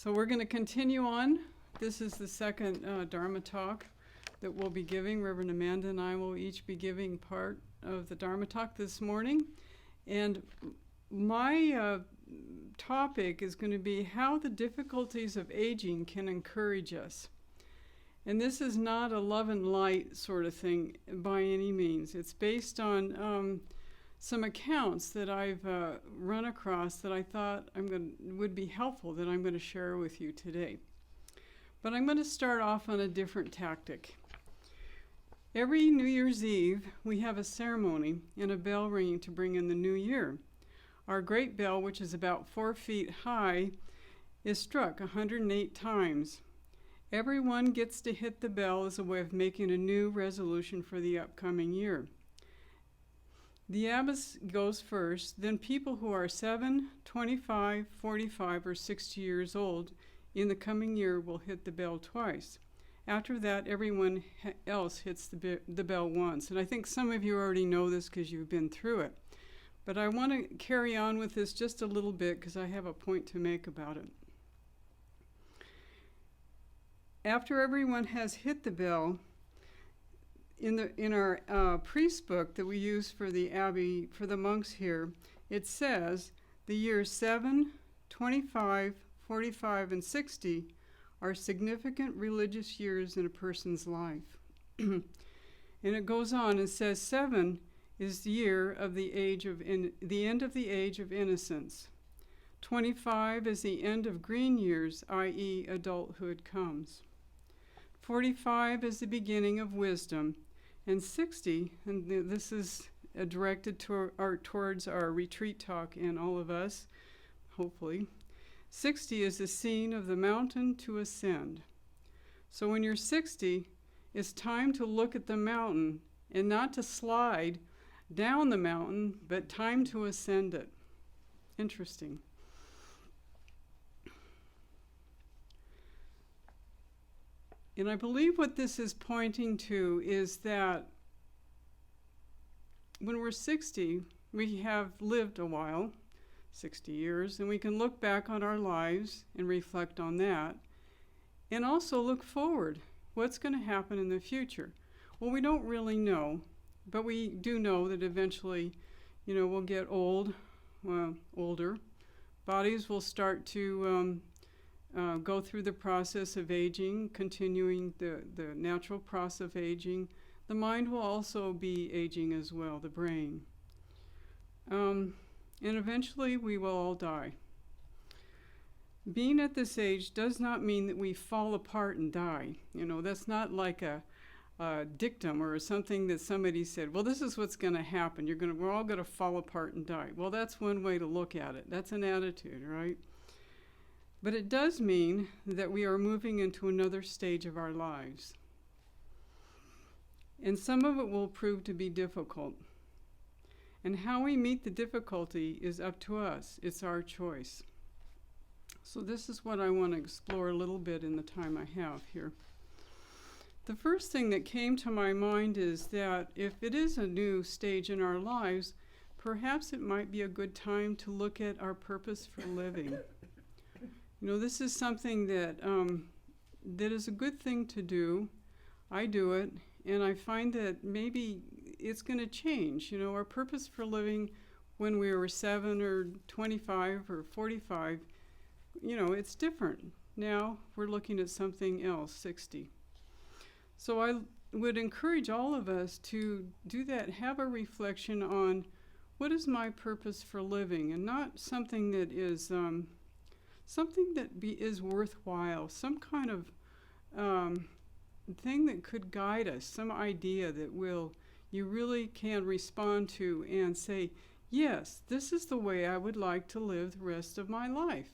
So we're going to continue on. This is the second Dharma talk that we'll be giving. Reverend Amanda and I will each be giving part of the Dharma talk this morning. And my topic is going to be how the difficulties of aging can encourage us. And this is not a love and light sort of thing by any means. It's based on some accounts that I've run across that I thought would be helpful that I'm going to share with you today. But I'm going to start off on a different tactic. Every New Year's Eve, we have a ceremony and a bell ringing to bring in the new year. Our great bell, which is about 4 feet high, is struck 108 times. Everyone gets to hit the bell as a way of making a new resolution for the upcoming year. The abbess goes first, then people who are 7, 25, 45, or 60 years old in the coming year will hit the bell twice. After that, everyone else hits the bell once. And I think some of you already know this because you've been through it. But I want to carry on with this just a little bit because I have a point to make about it. After everyone has hit the bell, in our priest book that we use for the abbey, for the monks here, it says the years 7, 25, 45, and 60 are significant religious years in a person's life. And it goes on and says 7 is the year of the end of the age of innocence. 25 is the end of green years, i.e. adulthood comes. 45 is the beginning of wisdom, and 60, and this is directed towards our retreat talk and all of us, hopefully, 60 is the scene of the mountain to ascend. So when you're 60, it's time to look at the mountain and not to slide down the mountain, but time to ascend it. Interesting. And I believe what this is pointing to is that when we're 60, we have lived a while, 60 years, and we can look back on our lives and reflect on that, and also look forward. What's going to happen in the future? Well, we don't really know, but we do know that eventually, we'll get older. Bodies will start to go through the process of aging, continuing the natural process of aging. The mind will also be aging as well, the brain. And eventually we will all die. Being at this age does not mean that we fall apart and die. That's not like a dictum or something that somebody said, well, this is what's going to happen. We're all going to fall apart and die. Well, that's one way to look at it. That's an attitude, right? But it does mean that we are moving into another stage of our lives. And some of it will prove to be difficult. And how we meet the difficulty is up to us. It's our choice. So this is what I want to explore a little bit in the time I have here. The first thing that came to my mind is that if it is a new stage in our lives, perhaps it might be a good time to look at our purpose for living. This is something that is a good thing to do. I do it, and I find that maybe it's going to change. Our purpose for living when we were 7 or 25 or 45, it's different. Now we're looking at something else, 60. So I would encourage all of us to do that, have a reflection on what is my purpose for living, and not something that is is worthwhile, some kind of thing that could guide us, some idea that you really can respond to and say, yes, this is the way I would like to live the rest of my life.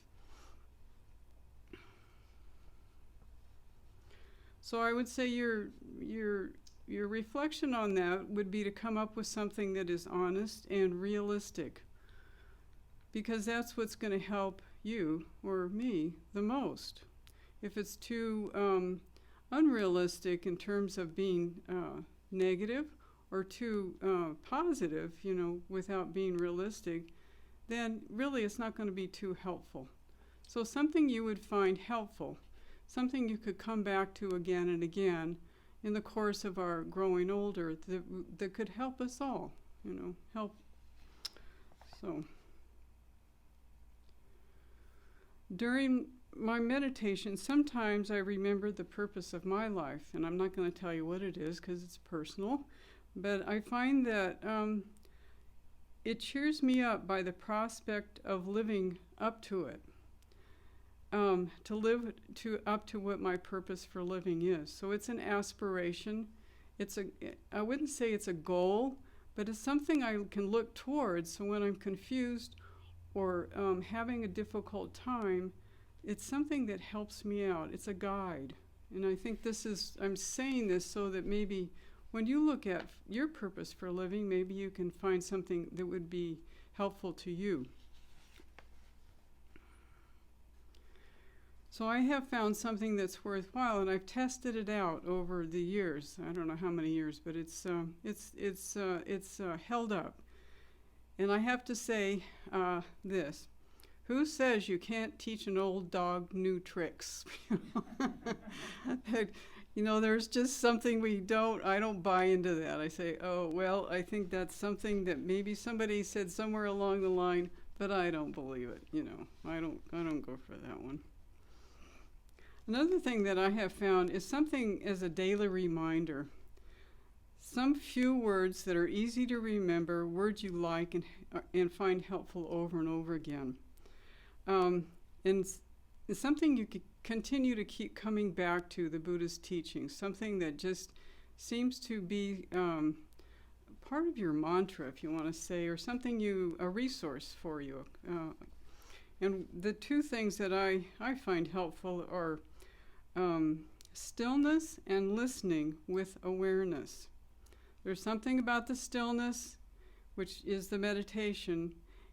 So I would say your reflection on that would be to come up with something that is honest and realistic, because that's what's going to help you or me the most. If it's too unrealistic in terms of being negative or too positive, without being realistic, then really it's not going to be too helpful. So something you would find helpful, something you could come back to again and again in the course of our growing older that could help us all, help. So during my meditation, sometimes I remember the purpose of my life, and I'm not going to tell you what it is because it's personal, but I find that it cheers me up by the prospect of living up to it, to live up to what my purpose for living is. So it's an aspiration. I wouldn't say it's a goal, but it's something I can look towards. So when I'm confused or having a difficult time, it's something that helps me out. It's a guide. And I think I'm saying this so that maybe when you look at your purpose for living, maybe you can find something that would be helpful to you. So I have found something that's worthwhile, and I've tested it out over the years. I don't know how many years, but it's held up. And I have to say this. Who says you can't teach an old dog new tricks? There's just something I don't buy into that. I say, oh, well, I think that's something that maybe somebody said somewhere along the line, but I don't believe it. I don't go for that one. Another thing that I have found is something as a daily reminder. Some few words that are easy to remember, words you like and find helpful over and over again. And it's something you could continue to keep coming back to, the Buddha's teachings, something that just seems to be part of your mantra, if you want to say, or something a resource for you. And the two things that I find helpful are stillness and listening with awareness. There's something about the stillness, which is the meditation,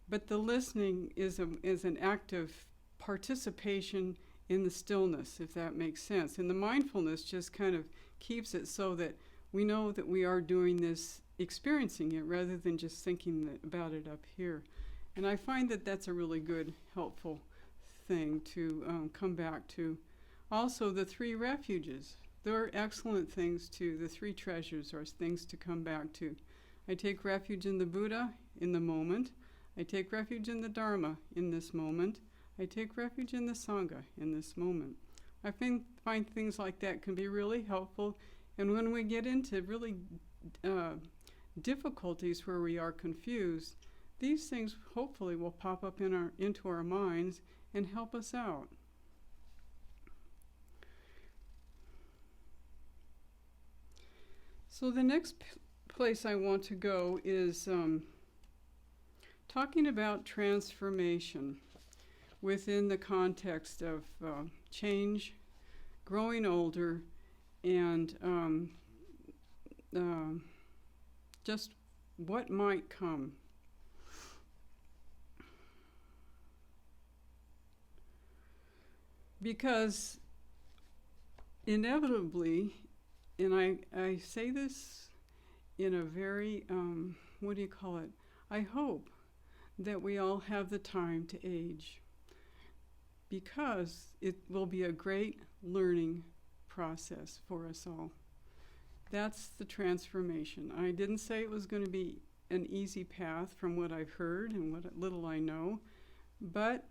but the listening is an active participation in the stillness, if that makes sense. And the mindfulness just kind of keeps it so that we know that we are doing this, experiencing it, rather than just thinking about it up here. And I find that that's a really good, helpful thing to come back to. Also, the three refuges. They're excellent things too. The three treasures are things to come back to. I take refuge in the Buddha in the moment. I take refuge in the Dharma in this moment. I take refuge in the Sangha in this moment. I find things like that can be really helpful. And when we get into really difficulties where we are confused, these things hopefully will pop up into our minds and help us out. So the next place I want to go is talking about transformation within the context of change, growing older, and just what might come. Because inevitably, and I say this in a very, I hope that we all have the time to age, because it will be a great learning process for us all. That's the transformation. I didn't say it was going to be an easy path from what I've heard and what little I know, but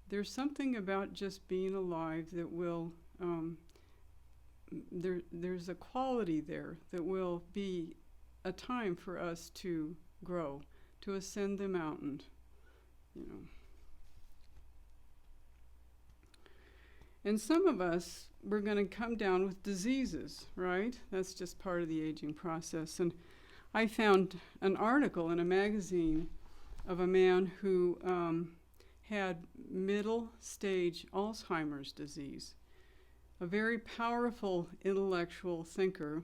there's something about just being alive that will, there's a quality there that will be a time for us to grow, to ascend the mountain, And some of us, we're going to come down with diseases, right? That's just part of the aging process. And I found an article in a magazine of a man who had middle stage Alzheimer's disease, a very powerful intellectual thinker,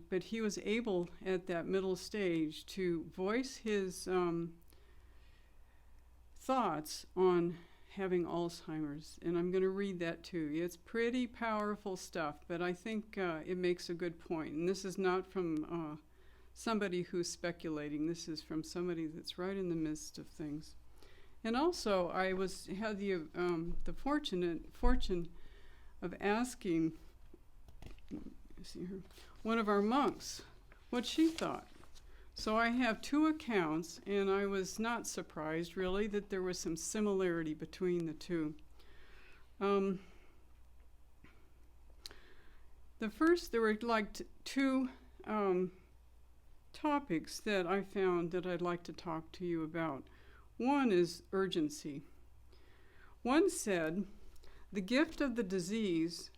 but he was able at that middle stage to voice his thoughts on having Alzheimer's. And I'm going to read that to you. It's pretty powerful stuff, but I think it makes a good point. And this is not from somebody who's speculating. This is from somebody that's right in the midst of things. And also, I had the fortune of asking, see her, one of our monks what she thought. So I have two accounts, and I was not surprised, really, that there was some similarity between the two. The first, there were like two topics that I found that I'd like to talk to you about. One is urgency. One said, the gift of the disease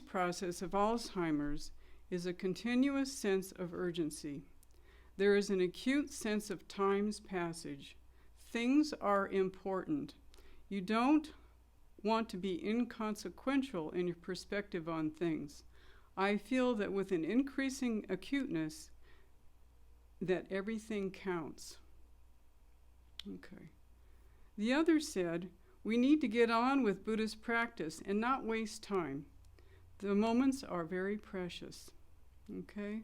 process of Alzheimer's is a continuous sense of urgency. There is an acute sense of time's passage. Things are important. You don't want to be inconsequential in your perspective on things. I feel that with an increasing acuteness, that everything counts. Okay. The other said, we need to get on with Buddhist practice and not waste time. The moments are very precious. Okay?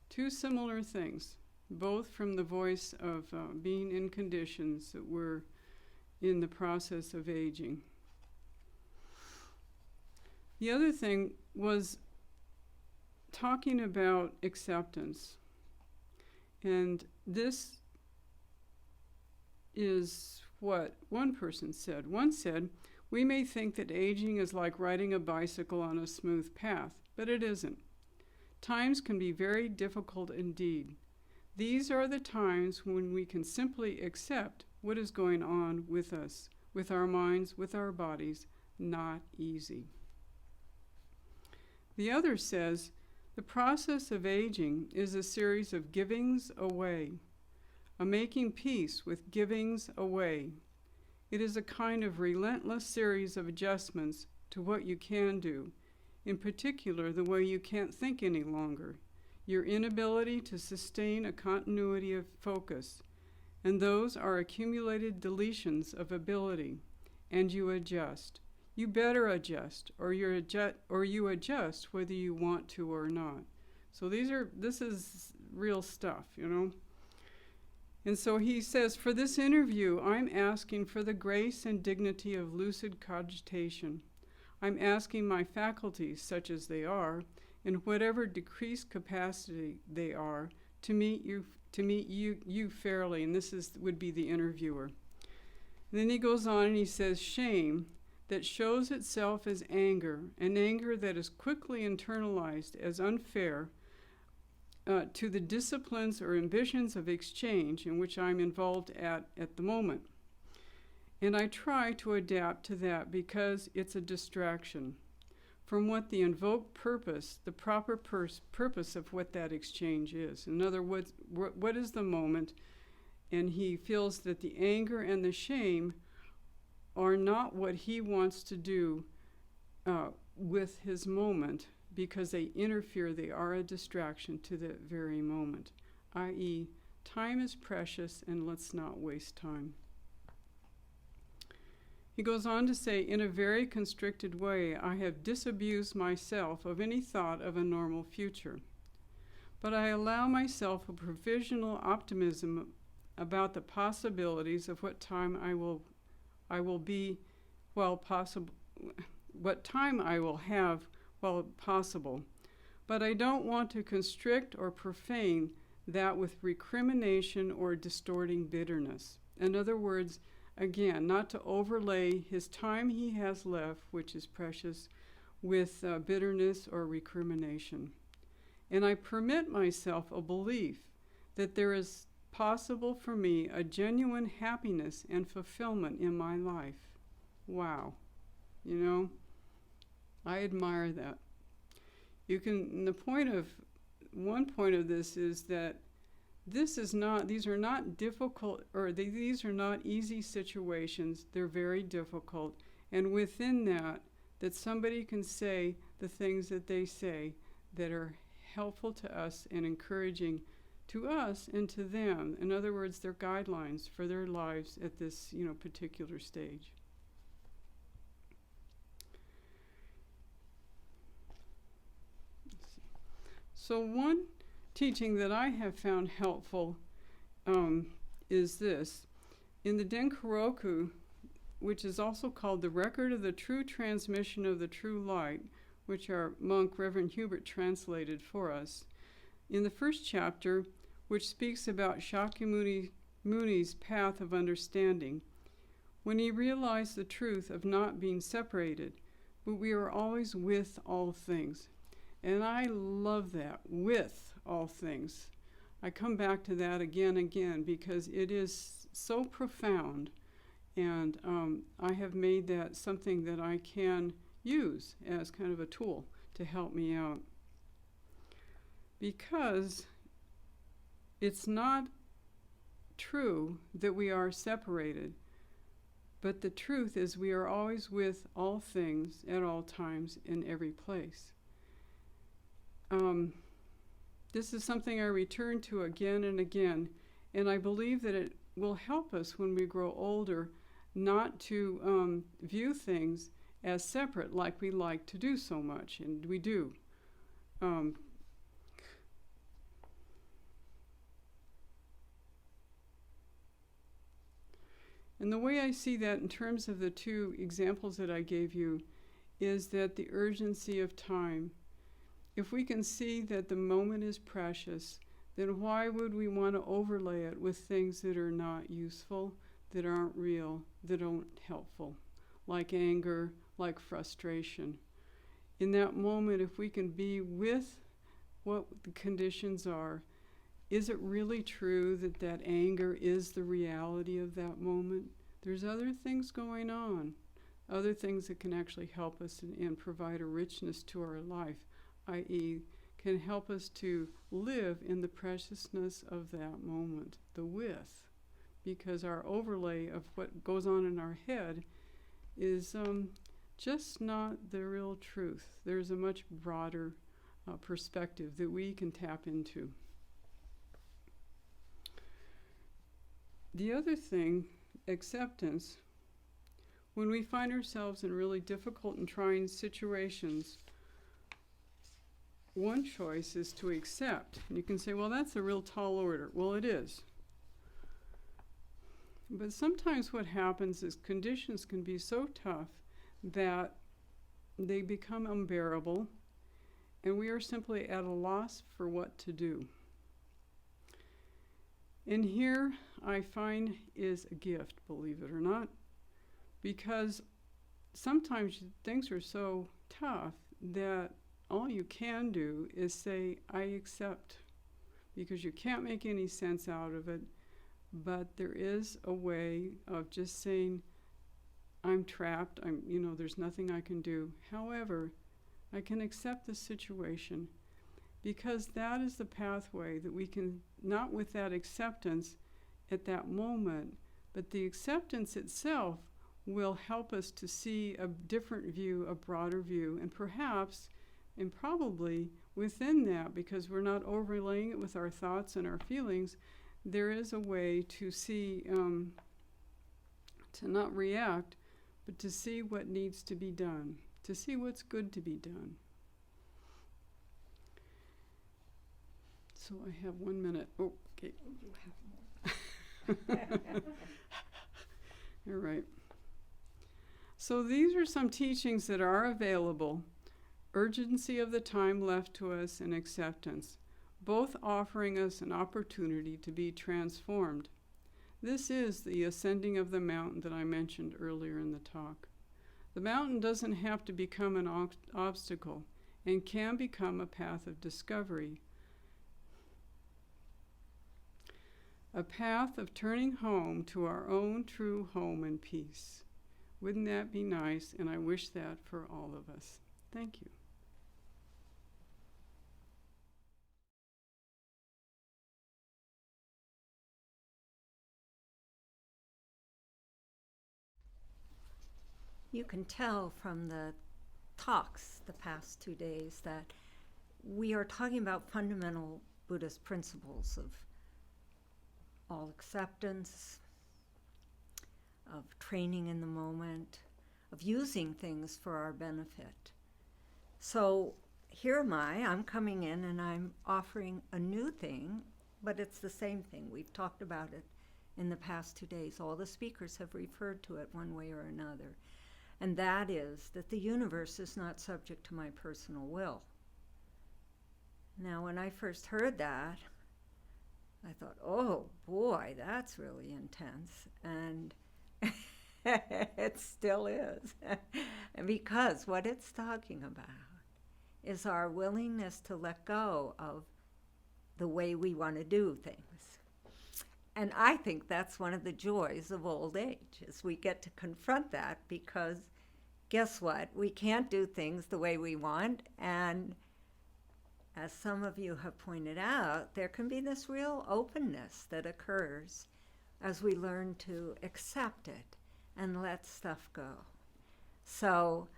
Two similar things, both from the voice of being in conditions that were in the process of aging. The other thing was talking about acceptance. And this is what one person said. One said, we may think that aging is like riding a bicycle on a smooth path, but it isn't. Times can be very difficult indeed. These are the times when we can simply accept what is going on with us, with our minds, with our bodies. Not easy. The other says, the process of aging is a series of givings away, a making peace with givings away. It is a kind of relentless series of adjustments to what you can do, in particular the way you can't think any longer, your inability to sustain a continuity of focus, and those are accumulated deletions of ability, and you adjust. You better adjust, or you adjust whether you want to or not. So this is real stuff, you know. And so he says, for this interview, I'm asking for the grace and dignity of lucid cogitation. I'm asking my faculties, such as they are, in whatever decreased capacity they are, to meet you fairly. And this would be the interviewer. And then he goes on and he says, shame that shows itself as anger, an anger that is quickly internalized as unfair, to the disciplines or ambitions of exchange in which I'm involved at the moment. And I try to adapt to that because it's a distraction from what the invoked purpose, the proper purpose of what that exchange is. In other words, what is the moment? And he feels that the anger and the shame are not what he wants to do with his moment, because they interfere, they are a distraction to that very moment, i.e., time is precious and let's not waste time. He goes on to say, in a very constricted way, I have disabused myself of any thought of a normal future. But I allow myself a provisional optimism about the possibilities of what time I will be while possible, what time I will have while possible. But I don't want to constrict or profane that with recrimination or distorting bitterness. In other words, again, not to overlay his time he has left, which is precious, with bitterness or recrimination. And I permit myself a belief that there is possible for me a genuine happiness and fulfillment in my life. Wow. You know, I admire that. One point of this is that these are not difficult, or these are not easy situations. They're very difficult. And within that somebody can say the things that they say that are helpful to us and encouraging to us and to them. In other words, they're guidelines for their lives at this, particular stage. So one teaching that I have found helpful is this. In the Denkaroku, which is also called the Record of the True Transmission of the True Light, which our monk Reverend Hubert translated for us, in the first chapter, which speaks about Shakyamuni's path of understanding, when he realized the truth of not being separated, but we are always with all things. And I love that, with all things. I come back to that again and again because it is so profound, and I have made that something that I can use as kind of a tool to help me out. Because it's not true that we are separated, but the truth is we are always with all things at all times in every place. This is something I return to again and again, and I believe that it will help us when we grow older not to view things as separate like we like to do so much, and we do. And the way I see that in terms of the two examples that I gave you is that the urgency of time. If we can see that the moment is precious, then why would we want to overlay it with things that are not useful, that aren't real, that aren't helpful, like anger, like frustration? In that moment, if we can be with what the conditions are, is it really true that that anger is the reality of that moment? There's other things going on, other things that can actually help us and provide a richness to our life, i.e., can help us to live in the preciousness of that moment, the with, because our overlay of what goes on in our head is just not the real truth. There's a much broader perspective that we can tap into. The other thing, acceptance, when we find ourselves in really difficult and trying situations, one choice is to accept. And you can say, well, that's a real tall order. Well, it is. But sometimes what happens is conditions can be so tough that they become unbearable, and we are simply at a loss for what to do. And here I find is a gift, believe it or not, because sometimes things are so tough that all you can do is say, I accept, because you can't make any sense out of it, but there is a way of just saying, I'm trapped, there's nothing I can do. However, I can accept the situation, because that is the pathway that we can, not with that acceptance at that moment, but the acceptance itself will help us to see a different view, a broader view, and perhaps, and probably within that, because we're not overlaying it with our thoughts and our feelings, there is a way to see, to not react, but to see what needs to be done, to see what's good to be done. So I have 1 minute. Oh, okay. You have more. All right. So these are some teachings that are available: urgency of the time left to us and acceptance, both offering us an opportunity to be transformed. This is the ascending of the mountain that I mentioned earlier in the talk. The mountain doesn't have to become an obstacle and can become a path of discovery, a path of turning home to our own true home and peace. Wouldn't that be nice? And I wish that for all of us. Thank you. You can tell from the talks the past 2 days that we are talking about fundamental Buddhist principles of all acceptance, of training in the moment, of using things for our benefit. So here am I'm coming in and I'm offering a new thing, but it's the same thing. We've talked about it in the past 2 days. All the speakers have referred to it one way or another. And that is that the universe is not subject to my personal will. Now, when I first heard that, I thought, oh boy, that's really intense. And it still is. Because what it's talking about is our willingness to let go of the way we want to do things. And I think that's one of the joys of old age, is we get to confront that, because guess what? We can't do things the way we want. And as some of you have pointed out, there can be this real openness that occurs as we learn to accept it and let stuff go. So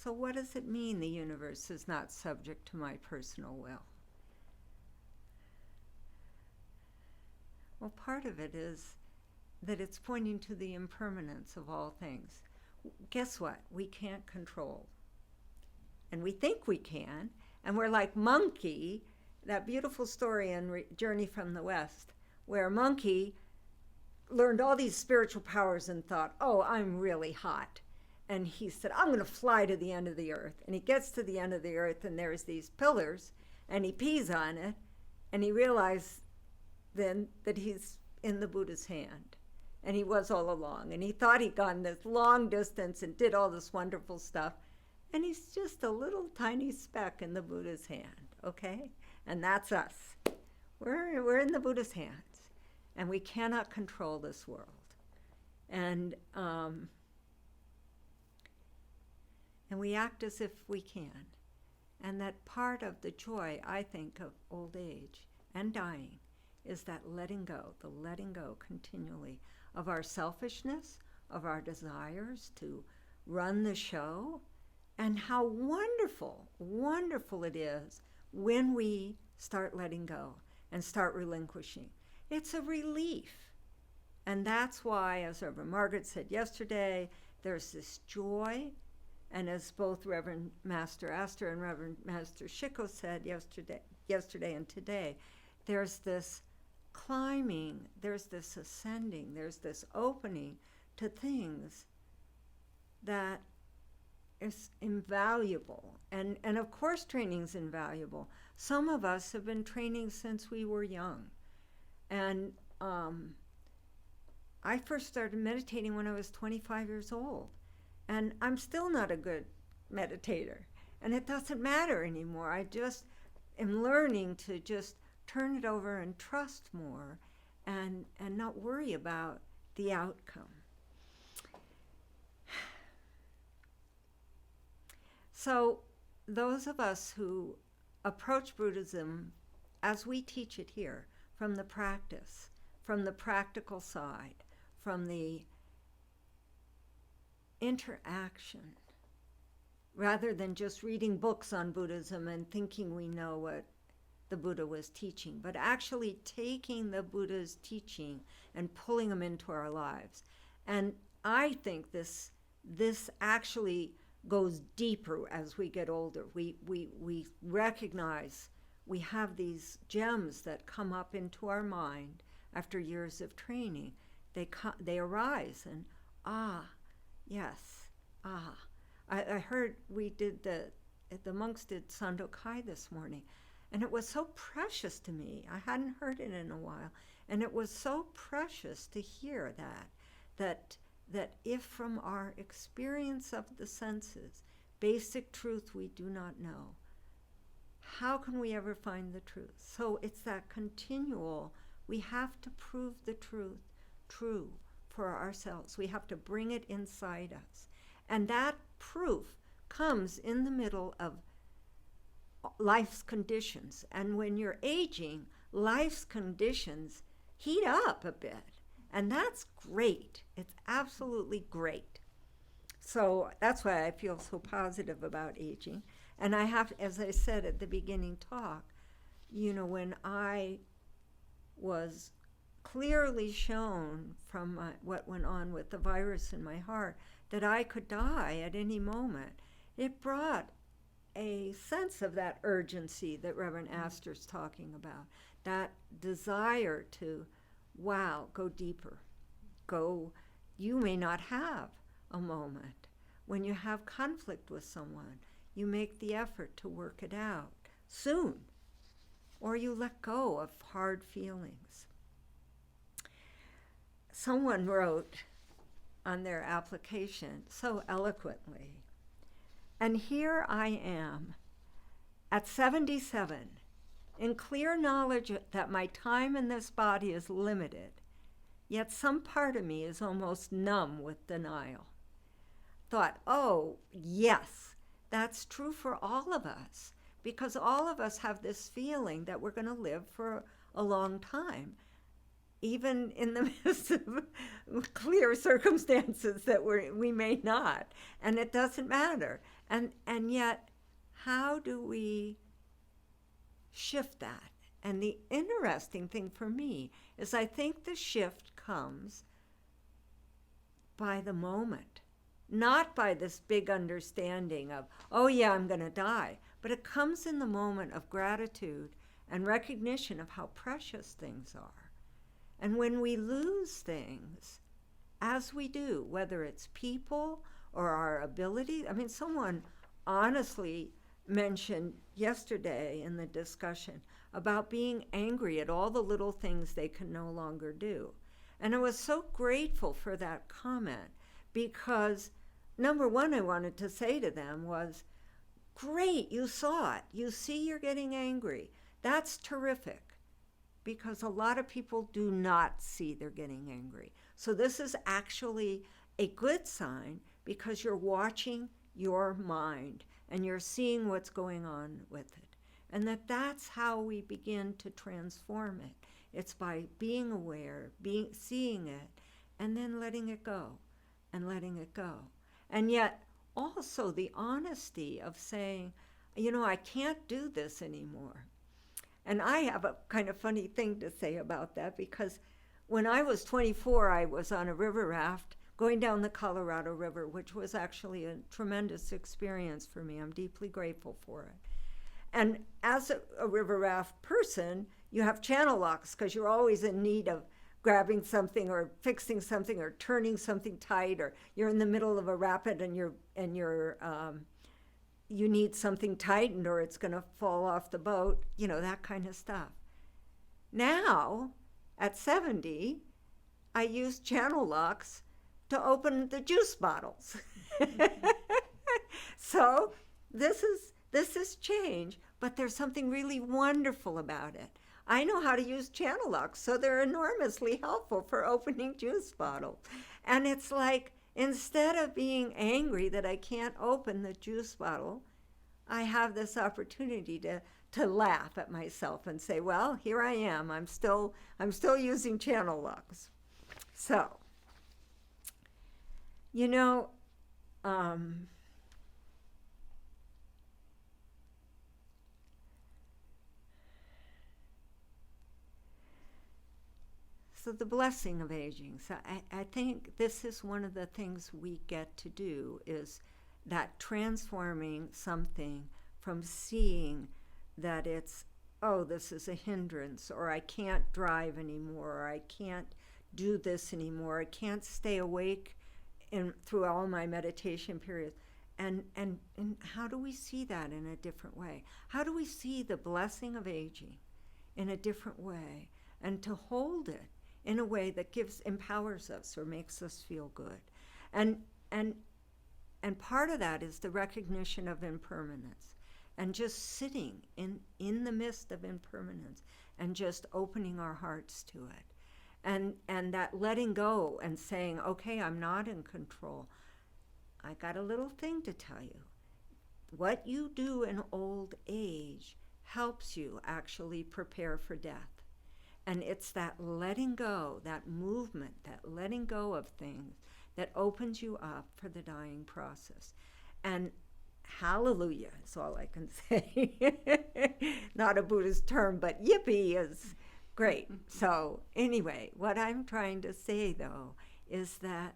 what does it mean the universe is not subject to my personal will? Well, part of it is that it's pointing to the impermanence of all things. Guess what? We can't control. And we think we can. And we're like Monkey, that beautiful story in Journey from the West, where Monkey learned all these spiritual powers and thought, oh, I'm really hot. And he said, I'm going to fly to the end of the earth. And he gets to the end of the earth, and there's these pillars, and he pees on it, and he realized then that he's in the Buddha's hand. And he was all along. And he thought he'd gone this long distance and did all this wonderful stuff. And he's just a little tiny speck in the Buddha's hand, okay? And that's us. We're in the Buddha's hands. And we cannot control this world. And we act as if we can. And that part of the joy, I think, of old age and dying is that letting go, the letting go continually of our selfishness, of our desires to run the show, and how wonderful, wonderful it is when we start letting go and start relinquishing. It's a relief. And that's why, as Reverend Margaret said yesterday, there's this joy. And as both Reverend Master Astor and Reverend Master Shiko said yesterday and today, there's this climbing, there's this ascending, there's this opening to things that is invaluable. And of course training's invaluable. Some of us have been training since we were young. And I first started meditating when I was 25 years old. And I'm still not a good meditator. And it doesn't matter anymore. I just am learning to just turn it over and trust more and not worry about the outcome. So those of us who approach Buddhism as we teach it here, from the practice, from the practical side, from the interaction, rather than just reading books on Buddhism and thinking we know what the Buddha was teaching, but actually taking the Buddha's teaching and pulling them into our lives. And I think this actually goes deeper as we get older. We recognize we have these gems that come up into our mind after years of training. They arise and yes. I heard the monks did Sandokai this morning, and it was so precious to me. I hadn't heard it in a while, and it was so precious to hear that if from our experience of the senses, basic truth we do not know, how can we ever find the truth? So it's that continual, we have to prove the truth true for ourselves. We have to bring it inside us. And that proof comes in the middle of life's conditions. And when you're aging, life's conditions heat up a bit. And that's great. It's absolutely great. So that's why I feel so positive about aging. And I have, as I said at the beginning talk, when I was clearly shown from what went on with the virus in my heart that I could die at any moment, it brought a sense of that urgency that Reverend Astor's talking about, that desire to, wow, go deeper. You may not have a moment. When you have conflict with someone, you make the effort to work it out soon, or you let go of hard feelings. Someone wrote on their application so eloquently, and here I am at 77, in clear knowledge that my time in this body is limited, yet some part of me is almost numb with denial. Thought, oh, yes, that's true for all of us, because all of us have this feeling that we're going to live for a long time, even in the midst of clear circumstances that we may not, and it doesn't matter. And yet, how do we shift that? And the interesting thing for me is I think the shift comes by the moment, not by this big understanding of, oh yeah, I'm going to die, but it comes in the moment of gratitude and recognition of how precious things are. And when we lose things, as we do, whether it's people or our ability, I mean, someone honestly mentioned yesterday in the discussion about being angry at all the little things they can no longer do. And I was so grateful for that comment, because number one I wanted to say to them was, great, you saw it. You see you're getting angry. That's terrific, because a lot of people do not see they're getting angry. So this is actually a good sign, because you're watching your mind and you're seeing what's going on with it. And that's how we begin to transform it. It's by being aware, seeing it, and then letting it go and letting it go. And yet also the honesty of saying, you know, I can't do this anymore. And I have a kind of funny thing to say about that, because when I was 24, I was on a river raft going down the Colorado River, which was actually a tremendous experience for me. I'm deeply grateful for it. And as a river raft person, you have channel locks, because you're always in need of grabbing something or fixing something or turning something tight, or you're in the middle of a rapid and you need something tightened or it's going to fall off the boat, you know, that kind of stuff. Now, at 70, I use channel locks to open the juice bottles. So this is change, but there's something really wonderful about it. I know how to use channel locks, so they're enormously helpful for opening juice bottles. And it's like, instead of being angry that I can't open the juice bottle, I have this opportunity to laugh at myself and say, well, here I am. I'm still using channel locks. So, you know, so the blessing of aging. So I think this is one of the things we get to do, is that transforming something from seeing that it's, oh, this is a hindrance, or I can't drive anymore, or I can't do this anymore, I can't stay awake through all my meditation periods. And how do we see that in a different way? How do we see the blessing of aging in a different way, and to hold it in a way that empowers us or makes us feel good? And part of that is the recognition of impermanence, and just sitting in the midst of impermanence and just opening our hearts to it. And that letting go and saying, okay, I'm not in control. I got a little thing to tell you. What you do in old age helps you actually prepare for death. And it's that letting go, that movement, that letting go of things that opens you up for the dying process. And hallelujah is all I can say. Not a Buddhist term, but yippee is great. So anyway, what I'm trying to say, though, is that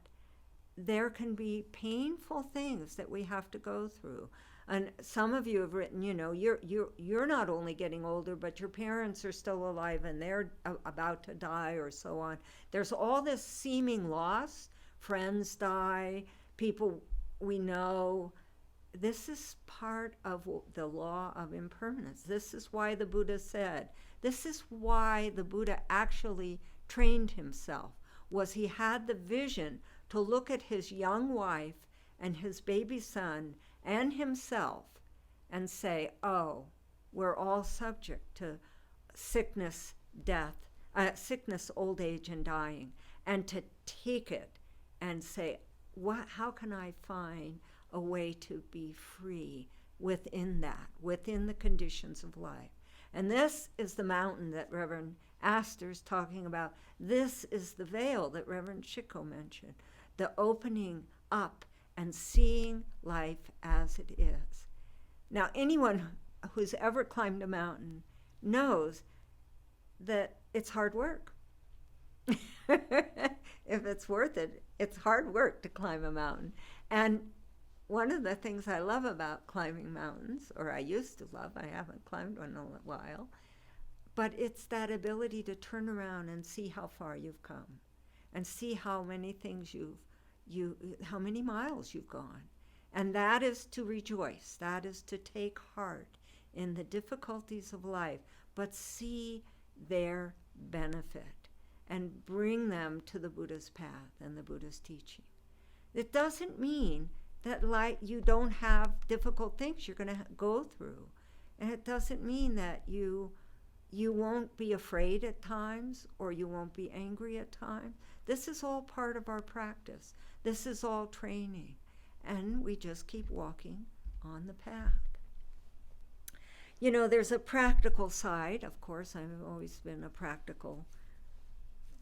there can be painful things that we have to go through. And some of you have written, you're not only getting older, but your parents are still alive and they're about to die or so on. There's all this seeming loss. Friends die, people we know. This is part of the law of impermanence. This is why the Buddha said, this is why the Buddha actually trained himself, was he had the vision to look at his young wife and his baby son and himself and say, oh, we're all subject to sickness, death, sickness, old age, and dying, and to take it and say, how can I find a way to be free within that, within the conditions of life? And this is the mountain that Reverend Astor is talking about. This is the veil that Reverend Chico mentioned, the opening up and seeing life as it is. Now, anyone who's ever climbed a mountain knows that it's hard work. If it's worth it, it's hard work to climb a mountain. And one of the things I love about climbing mountains, or I used to love, I haven't climbed one in a while, but it's that ability to turn around and see how far you've come and see how many things how many miles you've gone. And that is to rejoice. That is to take heart in the difficulties of life, but see their benefit and bring them to the Buddha's path and the Buddha's teaching. It doesn't mean that you don't have difficult things you're going to go through. And it doesn't mean that you won't be afraid at times or you won't be angry at times. This is all part of our practice. This is all training. And we just keep walking on the path. There's a practical side. Of course, I've always been a practical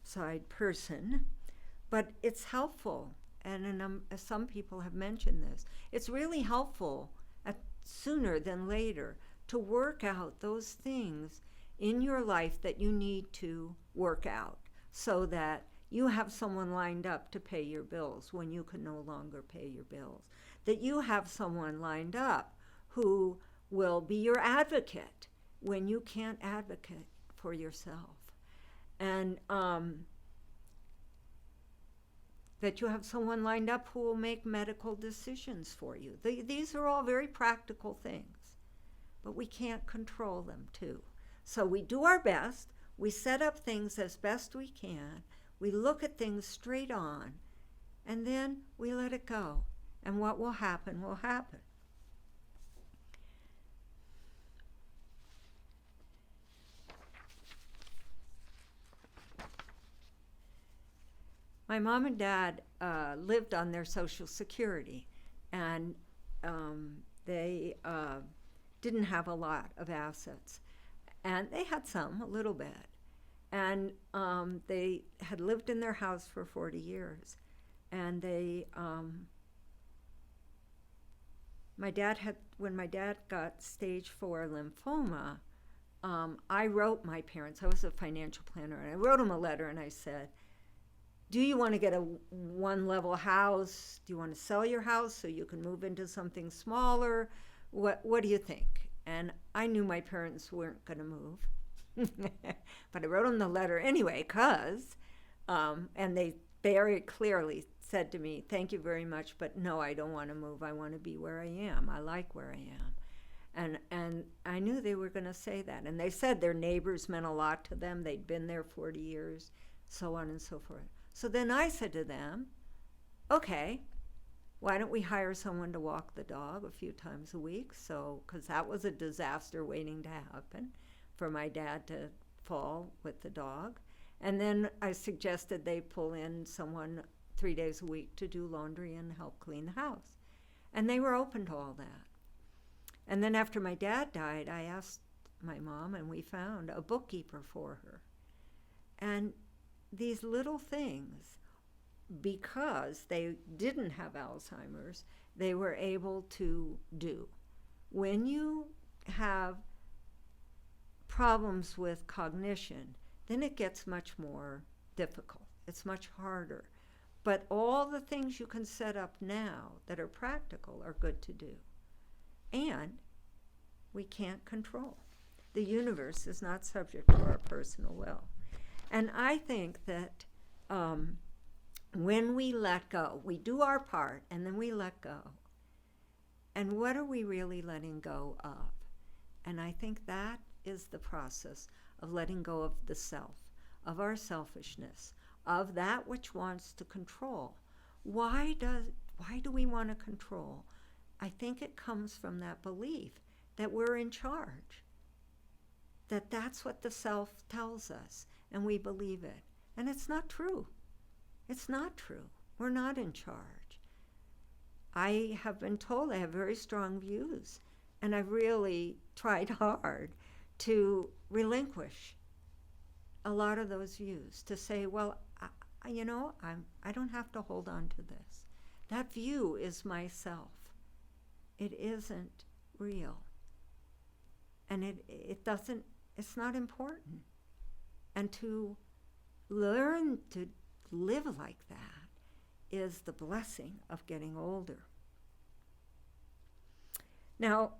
side person. But it's helpful. And some people have mentioned this. It's really helpful sooner than later to work out those things in your life that you need to work out so that you have someone lined up to pay your bills when you can no longer pay your bills. That you have someone lined up who will be your advocate when you can't advocate for yourself. And that you have someone lined up who will make medical decisions for you. These are all very practical things, but we can't control them too. So we do our best, we set up things as best we can, we look at things straight on, and then we let it go. And what will happen will happen. My mom and dad lived on their Social Security, and they didn't have a lot of assets. And they had some, a little bit. And they had lived in their house for 40 years. And when my dad got stage 4 lymphoma, I wrote my parents, I was a financial planner, and I wrote them a letter and I said, do you want to get a one-level house? Do you want to sell your house so you can move into something smaller? What do you think? And I knew my parents weren't going to move. But I wrote them the letter anyway, and they very clearly said to me, thank you very much, but no, I don't want to move. I want to be where I am. I like where I am. And I knew they were going to say that. And they said their neighbors meant a lot to them. They'd been there 40 years, so on and so forth. So then I said to them, okay, why don't we hire someone to walk the dog a few times a week? So, because that was a disaster waiting to happen for my dad to fall with the dog. And then I suggested they pull in someone 3 days a week to do laundry and help clean the house. And they were open to all that. And then after my dad died, I asked my mom, and we found a bookkeeper for her. And these little things, because they didn't have Alzheimer's, they were able to do. When you have problems with cognition, then it gets much more difficult. It's much harder. But all the things you can set up now that are practical are good to do. and we can't control. The universe is not subject to our personal will. And I think that when we let go, we do our part and then we let go. And what are we really letting go of? And I think that is the process of letting go of the self, of our selfishness, of that which wants to control. Why do we want to control? I think it comes from that belief that we're in charge, that that's what the self tells us, and we believe it. And it's not true. It's not true. We're not in charge. I have been told I have very strong views, and I've really tried hard to relinquish a lot of those views, to say, well, I don't have to hold on to this. That view is myself. It isn't real. And it's not important. And to learn to live like that is the blessing of getting older. Now,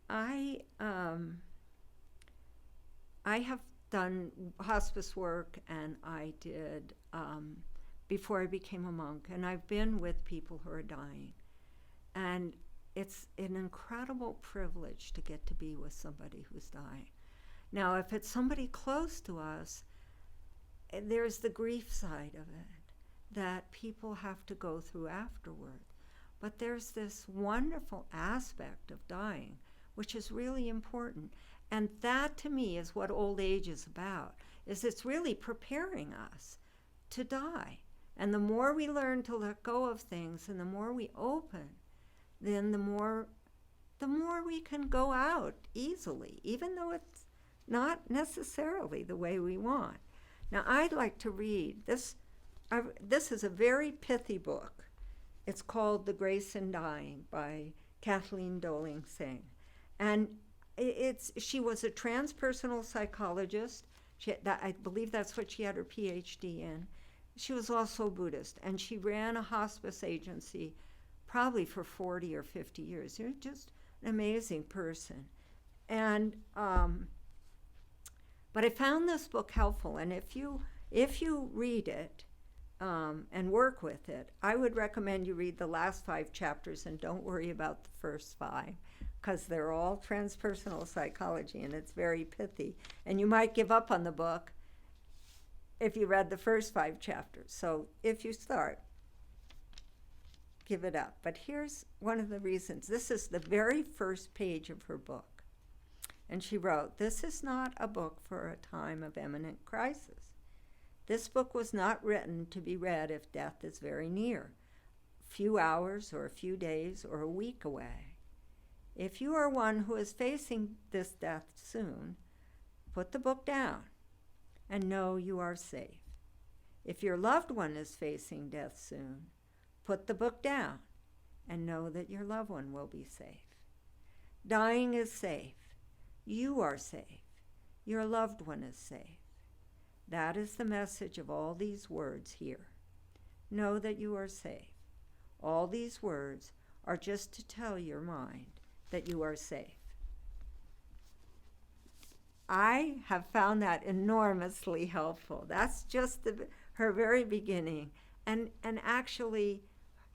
I have done hospice work, and I did before I became a monk, and I've been with people who are dying. And it's an incredible privilege to get to be with somebody who's dying. Now, if it's somebody close to us, there's the grief side of it that people have to go through afterward. But there's this wonderful aspect of dying, which is really important. And that, to me, is what old age is about, is it's really preparing us to die. And the more we learn to let go of things and the more we open, then the more we can go out easily, even though it's not necessarily the way we want. Now, I'd like to read this. This is a very pithy book. It's called The Grace in Dying by Kathleen Doling Singh. And she was a transpersonal psychologist. I believe that's what she had her PhD in. She was also Buddhist, and she ran a hospice agency probably for 40 or 50 years. You're just an amazing person. And but I found this book helpful, and if you read it and work with it, I would recommend you read the last 5 chapters and don't worry about the first 5, because they're all transpersonal psychology, and it's very pithy. And you might give up on the book if you read the first 5 chapters. So if you start, give it up. But here's one of the reasons. This is the very first page of her book. And she wrote, "This is not a book for a time of imminent crisis. This book was not written to be read if death is very near, a few hours or a few days or a week away. If you are one who is facing this death soon, put the book down and know you are safe. If your loved one is facing death soon, put the book down and know that your loved one will be safe. Dying is safe. You are safe. Your loved one is safe. That is the message of all these words here. Know that you are safe. All these words are just to tell your mind that you are safe." I have found that enormously helpful. That's just her very beginning. And actually,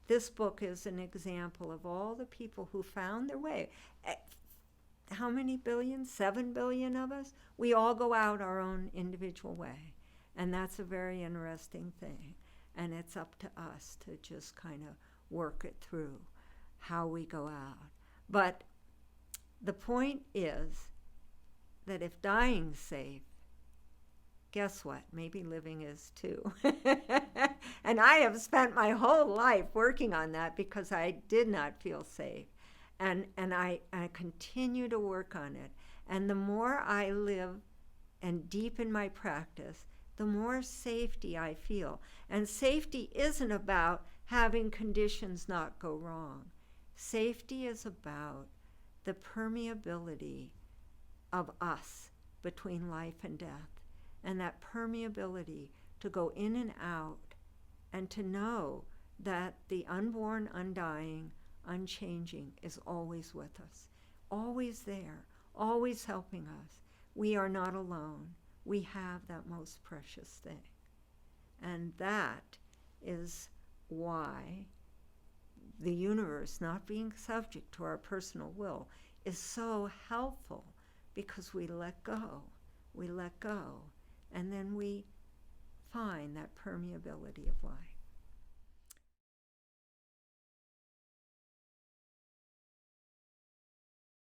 this book is an example of all the people who found their way. How many billions? 7 billion of us? We all go out our own individual way. And that's a very interesting thing. And it's up to us to just kind of work it through, how we go out. But the point is that if dying's safe, guess what? Maybe living is too. And I have spent my whole life working on that because I did not feel safe. And I continue to work on it. And the more I live and deepen my practice, the more safety I feel. And safety isn't about having conditions not go wrong. Safety is about the permeability of us between life and death. And that permeability to go in and out and to know that the unborn, undying, unchanging is always with us, always there, always helping us. We are not alone. We have that most precious thing. And that is why the universe not being subject to our personal will is so helpful, because we let go, and then we find that permeability of life.